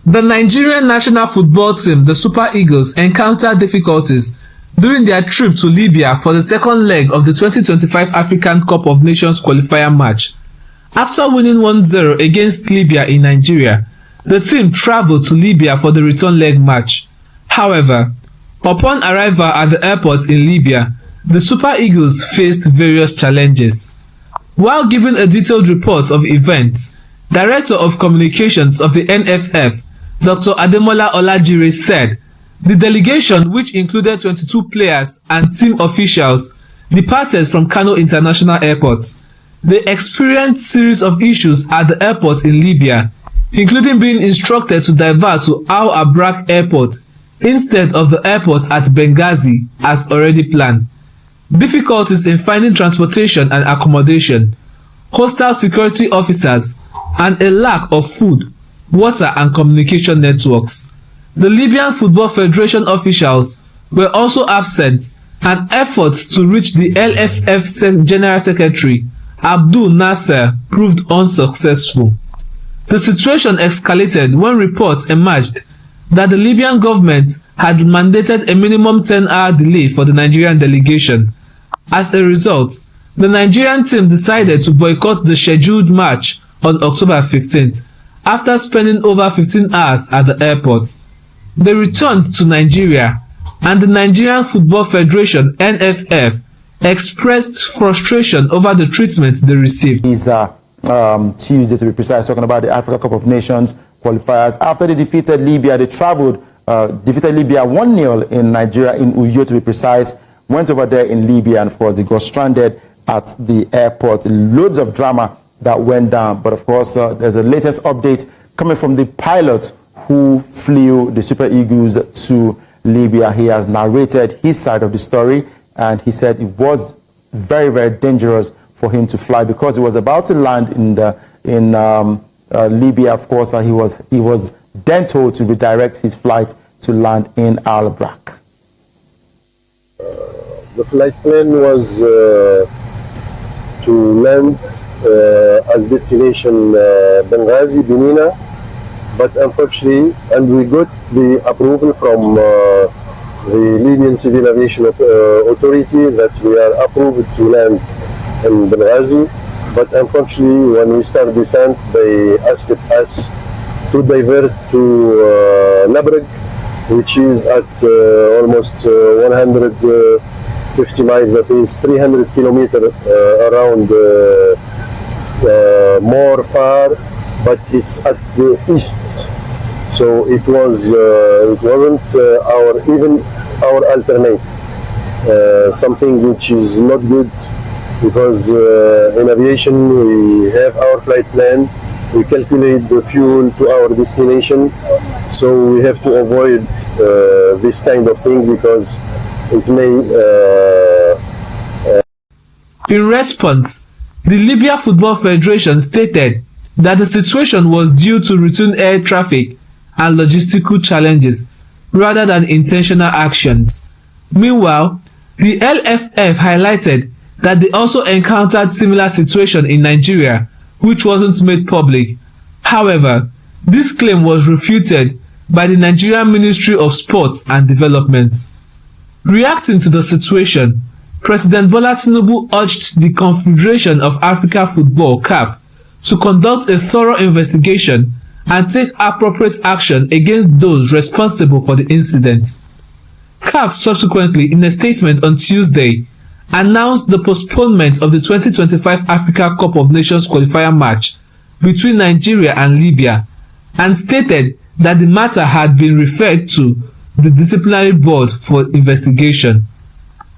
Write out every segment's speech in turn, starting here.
The Nigerian national football team, the Super Eagles, encountered difficulties during their trip to Libya for the second leg of the 2025 African Cup of Nations qualifier match. After winning 1-0 against Libya in Nigeria, the team traveled to Libya for the return leg match. However, upon arrival at the airport in Libya, the Super Eagles faced various challenges. While giving a detailed report of events, Director of Communications of the NFF, Dr. Ademola Olajire, said the delegation, which included 22 players and team officials, departed from Kano International Airport. They experienced series of issues at the airport in Libya, including being instructed to divert to Al Abrak Airport instead of the airport at Benghazi as already planned. Difficulties in finding transportation and accommodation, hostile security officers, and a lack of food, water and communication networks. The Libyan Football Federation officials were also absent, and efforts to reach the LFF General Secretary, Abdul Nasser, proved unsuccessful. The situation escalated when reports emerged that the Libyan government had mandated a minimum 10-hour delay for the Nigerian delegation. As a result, the Nigerian team decided to boycott the scheduled match on October 15th after spending over 15 hours at the airport. They returned to Nigeria, and the Nigerian Football Federation (NFF) expressed frustration over the treatment they received. Tuesday, to be precise, talking about the Africa Cup of Nations qualifiers. After they defeated Libya, they defeated Libya 1-0 in Nigeria, in Uyo to be precise, went over there in Libya, and of course they got stranded at the airport. Loads of drama that went down, but of course there's a latest update coming from the pilot who flew the Super Eagles to Libya. He has narrated his side of the story, and he said it was very, very dangerous for him to fly because he was about to land in Libya. Of course, he was then told to redirect his flight to land in Al Abrak. The flight plan was to land as destination Benghazi, Benina, but unfortunately, and we got the approval from the Libyan Civil Aviation Authority that we are approved to land in Benghazi, but unfortunately when we start descent they asked us to divert to Nabreg, which is at almost 150 miles, that is 300 kilometers around, more far, but it's at the east, so it wasn't our alternate, something which is not good. Because in aviation we have our flight plan, we calculate the fuel to our destination, so we have to avoid this kind of thing because it may... In response, the Libya Football Federation stated that the situation was due to routine air traffic and logistical challenges rather than intentional actions. Meanwhile, the LFF highlighted that they also encountered similar situation in Nigeria, which wasn't made public. However, this claim was refuted by the Nigerian Ministry of Sports and Development. Reacting to the situation, President Bola Tinubu urged the Confederation of African Football (CAF) to conduct a thorough investigation and take appropriate action against those responsible for the incident. CAF subsequently, in a statement on Tuesday, announced the postponement of the 2025 Africa Cup of Nations qualifier match between Nigeria and Libya, and stated that the matter had been referred to the disciplinary board for investigation.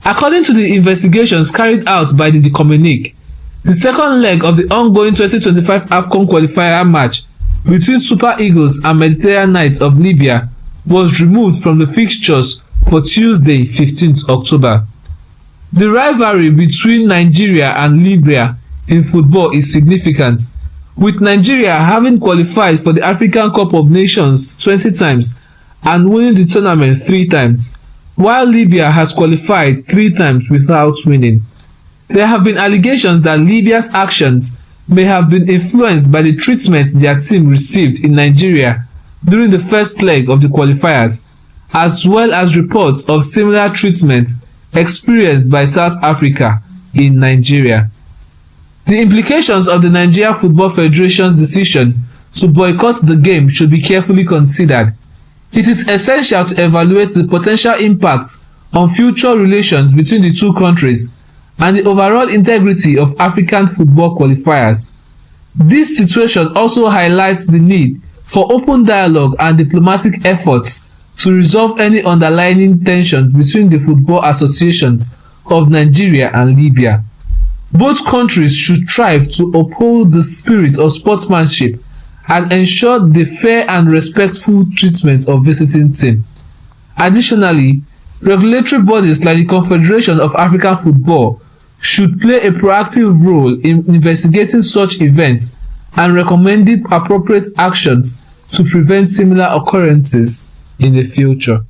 According to the investigations carried out by the Communique, the second leg of the ongoing 2025 AFCON qualifier match between Super Eagles and Mediterranean Knights of Libya was removed from the fixtures for Tuesday, 15th October. The rivalry between Nigeria and Libya in football is significant, with Nigeria having qualified for the African Cup of Nations 20 times and winning the tournament 3 times, while Libya has qualified 3 times without winning. There have been allegations that Libya's actions may have been influenced by the treatment their team received in Nigeria during the first leg of the qualifiers, as well as reports of similar treatment experienced by South Africa in Nigeria. The implications of the Nigeria Football Federation's decision to boycott the game should be carefully considered. It is essential to evaluate the potential impact on future relations between the two countries and the overall integrity of African football qualifiers. This situation also highlights the need for open dialogue and diplomatic efforts to resolve any underlying tensions between the football associations of Nigeria and Libya. Both countries should strive to uphold the spirit of sportsmanship and ensure the fair and respectful treatment of visiting teams. Additionally, regulatory bodies like the Confederation of African Football should play a proactive role in investigating such events and recommending appropriate actions to prevent similar occurrences in the future.